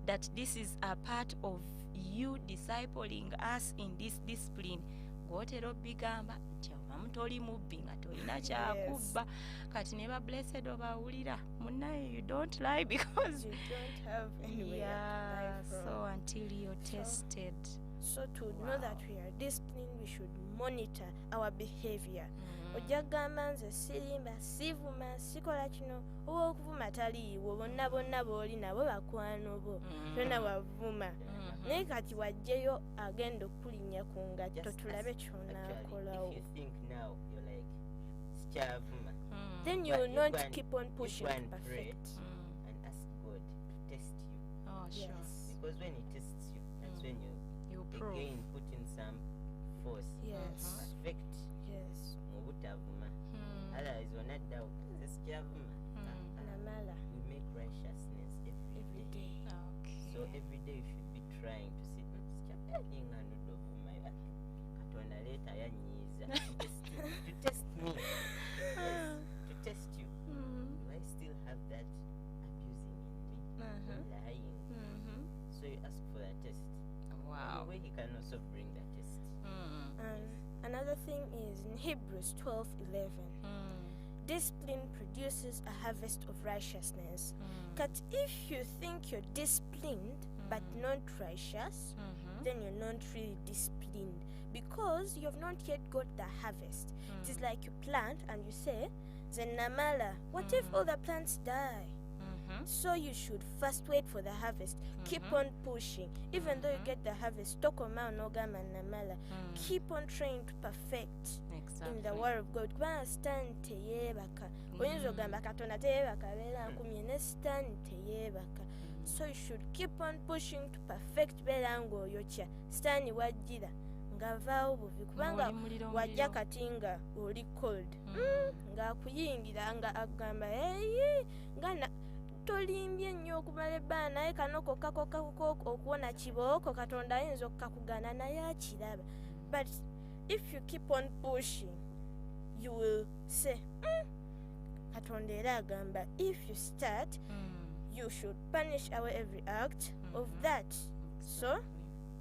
that this is a part of you discipling us in this discipline. Ng'otera obigamba nti obamu toli mubbi nga tolina kyakubba. Kati ne ba blessed obawulira. Munnaye, you don't lie because You don't have anywhere to lie from. so until you're So- tested. So to know that we are disciplined, we should monitor our behavior. Ojja kugamba nze sirimba sivuma sikola kino oba okuvuma taliiwo bonna booli nabo bakwano bo tonna wavuma naye kati wajjeyo agenda okulinnya ku ngatto Just tulabe ask- kyonaakolawo. Actually, if you think now, you're like, sikyavuma. Then you But will you not go and- keep on You pushing go to and pray perfect. and ask God to test you. Oh, sure. Yes. Because when He tests you, that's when you You prove. again put in some force. Yes. Perfect Yes. mu butavuma. Otherwise, onaddawo nze sikyavuma. Namala We make righteousness every every day. day. So every day you should be trying to see sikyalinga ndudde ovuma katonda leeta yanyiiza to test me. Yes, to test you. Do I still have that abusing in me? Lying? in Hebrews 12:11. Discipline produces a harvest of righteousness. But if you think you're disciplined but not righteous, then you're not really disciplined because you have not yet got the harvest. It is like you plant and you say, Zenamala, what if all the plants die? So you should first wait for the harvest. Keep on pushing. Even though you get the harvest, tokoma nogama namala. Keep on trying to perfect in the word of God. Kubanga stand teyebaka. Oyinza ogamba katonda teyebaka beera nkumye ne stand teyebaka. So you should keep on pushing to perfect beera ng'oyokya. Stand wajjira ng'avaawo buvi kubanga wajja kati nga oli cold. Ng'akuyingira nga agamba nga tolimbye nnyo okumala ebbanga naye kano kokka okuwona kibooko katonda ayinza okukakugana naye akiraba. But if you keep on pushing, you will say, katonda era agamba, if you start, you should punish away every act of that. So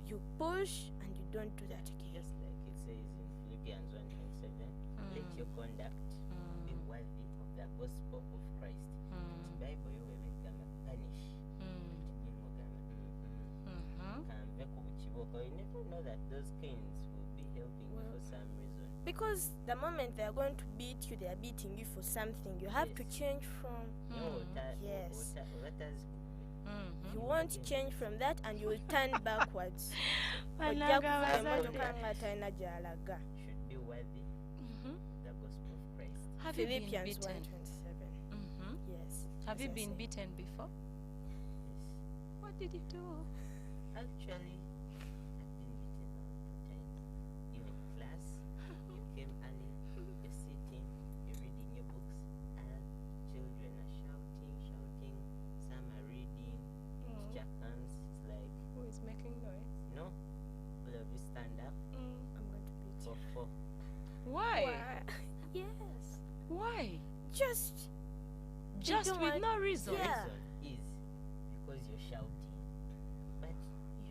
you push and you don't do that again. Just like it says in Philippians 1:27, let your conduct be worthy of the gospel of Christ. Bible yo webegamba punish. You never know that those canes will be helping you for some reason. Because the moment they are going to beat you, they are beating you for something. You have to change from yes. You want to change from that and you will turn backwards. Should be worthy the gospel of Christ. Have you been Philippians beaten? 1:27. Yes. Have you as I been said. beaten before? Yes. What did you do? Actually, I've been beaten all the time. Even class, you came early, you're sitting, you're reading your books, and children are shouting, some are reading, teacher comes, it's like, Who is making noise? no, all of you stand up I'm going to beat you. for Why? Yes. Why? Just Just don't with want- no reason. Yeah. reason is because you're shouting. But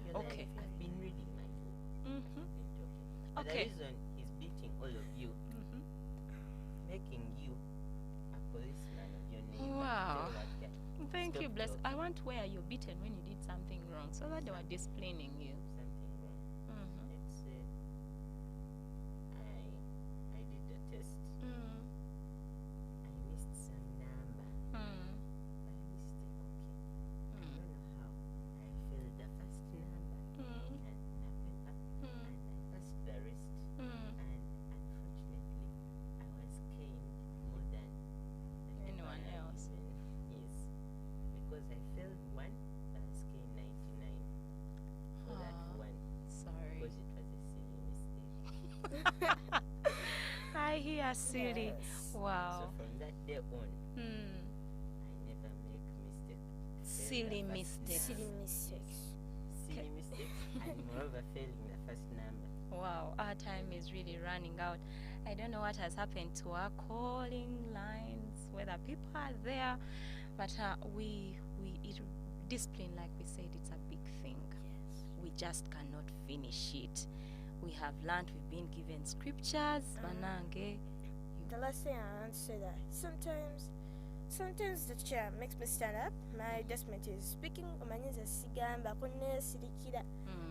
you're Okay. like, I've been reading my book, Mm-hmm. been talking. But Okay. the reason he's beating all of you, making you a policeman of your neighbor. Wow. Tell that guy, Thank you, stop bless. I talking. want where you're beaten when you did something wrong, so that they were disciplining you. Something wrong. Let's say I did the test. I missed some number by mistake. Okay. I don't know how. I failed the first number and the paper and I passed the rest. And unfortunately, I was caned more than the people Anyone I else? Yes, because I failed one, I was caned 99 for that Ah. one Sorry. because it was a silly mistake. I hear silly. Yes. Wow. So from that day on, Hmm. I never make mistake. to fail Silly the first mistakes. silly number. mistakes. Silly mistakes, and moreover failing the first number. Wow, our time is really running out. I don't know what has happened to our calling lines, whether people are there, but discipline, like we said, it's a big thing. Yes. We just cannot finish it. We have learned, we've been given scriptures, banange. The last thing I want to say that sometimes the chair makes me stand up. My desmate is speaking omanyiza sigamba kunesirikira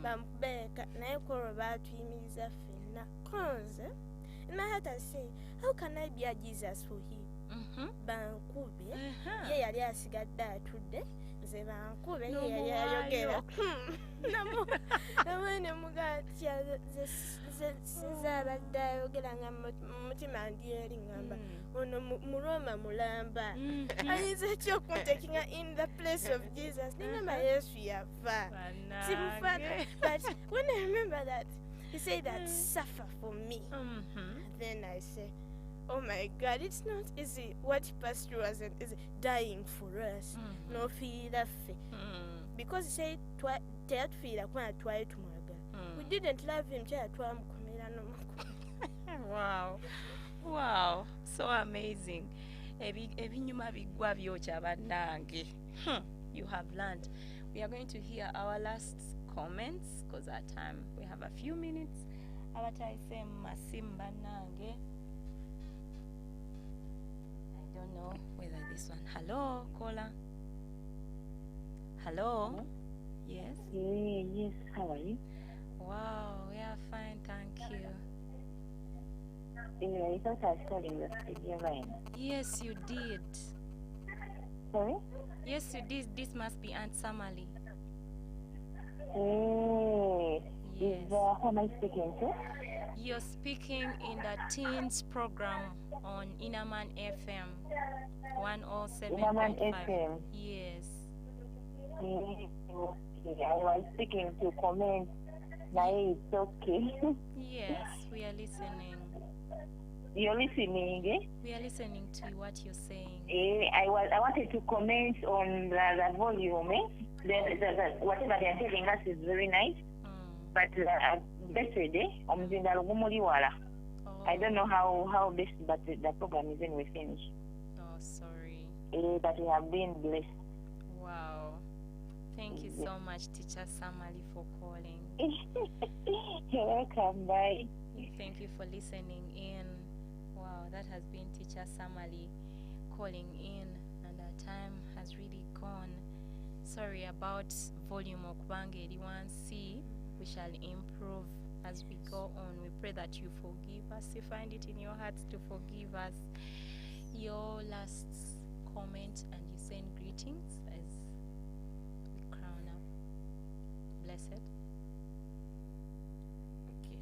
bamubeka naye kwolwo batuyimiriza ffenna cause in my heart I say how can I be a Jesus for him bankube ye yali asigadde atudde nze bankube ye yali ayogera namwe ne mugatya sinzabadde ayogera nga mu mutima ndi eri ngamba ono mu Roma mulamba ayinza ki okuntekinga in the place of Jesus ningamba Yesu yafa simufana but when I remember that he said that suffer for me then I say oh my God, it's not easy. What he passed through wasn't easy. Dying for us. No fear fe. Because he said teatufira kubanga twali tumwagala. We didn't love him kyala twamukomera n'omukono. Wow, so amazing. Ebinyuma bigwa byokya bannange. You have learned. We are going to hear our last comments because our time, we have a few minutes. abatayise mu masimu bannange. I don't know whether this one. Hello, caller. Hello. Yes. Yes, how are you? Wow, we are fine, thank you. I thought I was calling the studio line. Yes, you did. Sorry? Yes, you did. This must be Aunt Samali. Is who am I speaking to? You're speaking in the teens program on Inaman FM 107.5. Inaman FM. Yes. I was speaking to comment. Now it's okay. Yes, we are listening. You're listening, eh? We are listening to what you're saying. I wanted to comment on the volume, eh? Whatever they are telling us is very nice. But yesterday, I don't know how best, but the program is anyway finished. Oh, sorry. But we have been blessed. Wow. Thank you so much, Teacher Samali, for calling. You're welcome. Bye. Thank you for listening in. Wow, that has been Teacher Samali calling in, and our time has really gone. Sorry about volume okubanga eri wansi. We shall improve as we go on. We pray that you forgive us. You find it in your hearts to forgive us. Your last comment, and you send greetings as we crown up. Blessed. Okay.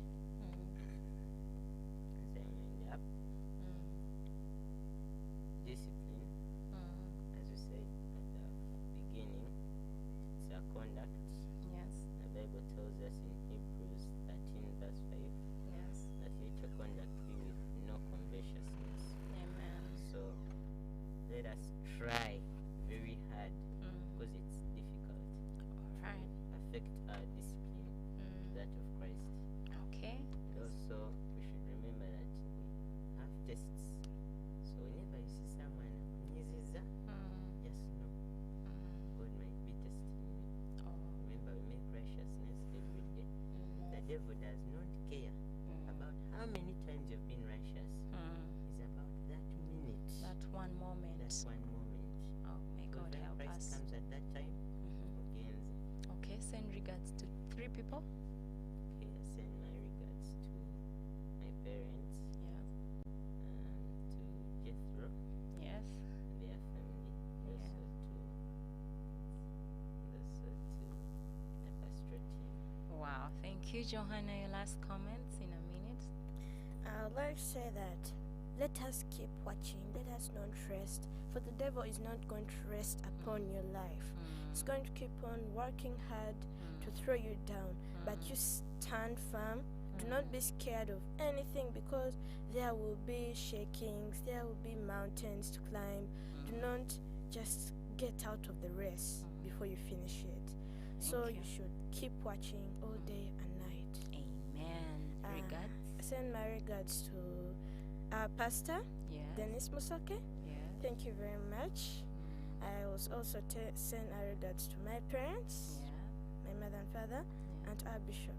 As I wind up, discipline, as you said at the beginning, it's a conduct. Yes. The Bible tells us in Hebrews 13 verse 5 Yes. that let your conduct be with no covetousness. Amen. So let us try very hard because it's difficult. Alright. Affect our discipline to that of Christ. Okay. And also we should remember that we have tests. So whenever you see someone kunyiziza, just know God might be testing you. Remember, we make righteousness every day. The devil does not care about how many times you've been righteous. It's about that minute. That one moment. That one moment. Oh, may Because God when help Christ us. comes at that time, Ogenza. Okay, send regards to 3 people. Okay, I send my regards to my parents, Yeah. to Jethro Yes. and their family, also to the pastoral team. Wow. Thank you, Johanna. Your last comments in a minute. I would like to say that let us keep watching, let us not rest, for the devil is not going to rest upon your life. He's going to keep on working hard to throw you down, but you stand firm. Do not be scared of anything, because there will be shakings, there will be mountains to climb. Do not just get out of the race before you finish it. So you should keep watching all day and night. Amen. Regards. Send my regards to our pastor, Yes. Dennis Musoke. Yes. Thank you very much. I was also send our regards to my parents, Yeah. my mother and father, and our bishop.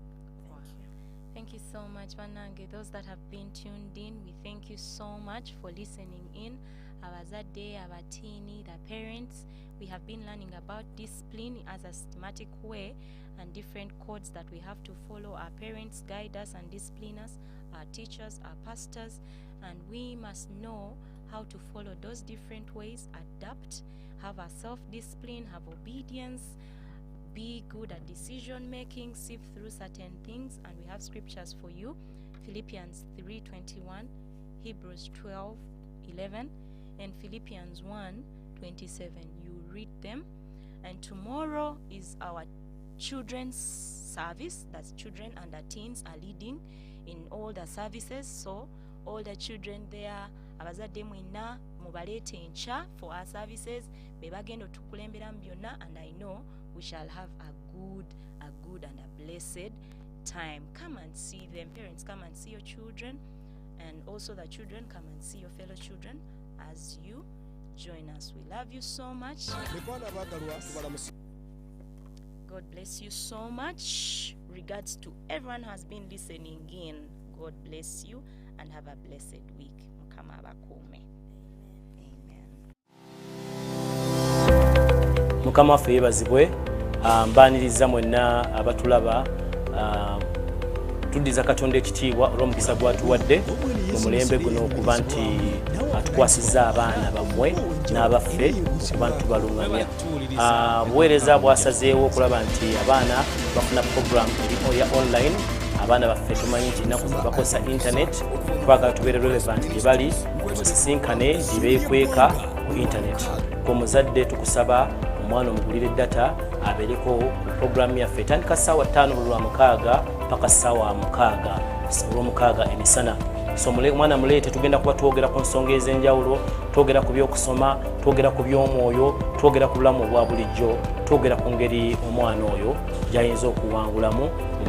Wow. Thank you. Thank you so much, Wanange. Those that have been tuned in, we thank you so much for listening in. Abazadde, abatini, the parents, we have been learning about discipline as a systematic way and different codes that we have to follow. Our parents guide us and discipline us, our teachers, our pastors, and we must know how to follow those different ways, adapt, have a self-discipline, have obedience, be good at decision making, sift through certain things. And we have scriptures for you: Philippians 3:21, Hebrews 12:11, and Philippians 1:27. You read them. And tomorrow is our children's service. That's children and the teens are leading in all the services. So all the children there, abazadde mwina mubaleete enkya for our services, bebagenda otukulemberamu byonna, and I know we shall have a good and a blessed time. Come and see them. Parents, come and see your children, and also the children, come and see your fellow children as you join us. We love you so much. God bless you so much. regards to everyone who has been listening in. God bless you and have a blessed week. Mukama abakuume. Amen. Mukama waffe yeebazibwe. Mbaaniriza mwenna abatulaba, tuddiza Katonda ekitiibwa olw'omukisa gw'atuwadde mu mulembe guno okuba nti atukwasizza abaana bammwe n'abaffe okuba nti tubalungamya. Buweereza bwasazeewo okulaba nti abaana bafuna puroguramu eri ya online. Abaana baffe tumanyi nti ennaku zino bakozesa internet, twagala tubeere relevant gye bali, musisinkane gye beekweka ku internet. Omuzadde tukusaba omwana omugulire data abeereko ku puroguramu yaffe etandika ssaawa 5 olw'omukaaga paka ssaawa 6 olw'omukaaga emisana. So omwana muleete, tugenda kuba twogera ku nsonga ez'enjawulo, twogera ku by'okusoma, twogera ku by'omwoyo, twogera ku bulamu obwa bulijjo, twogera ku ngeri omwana oyo gy'ayinza okuwangulamu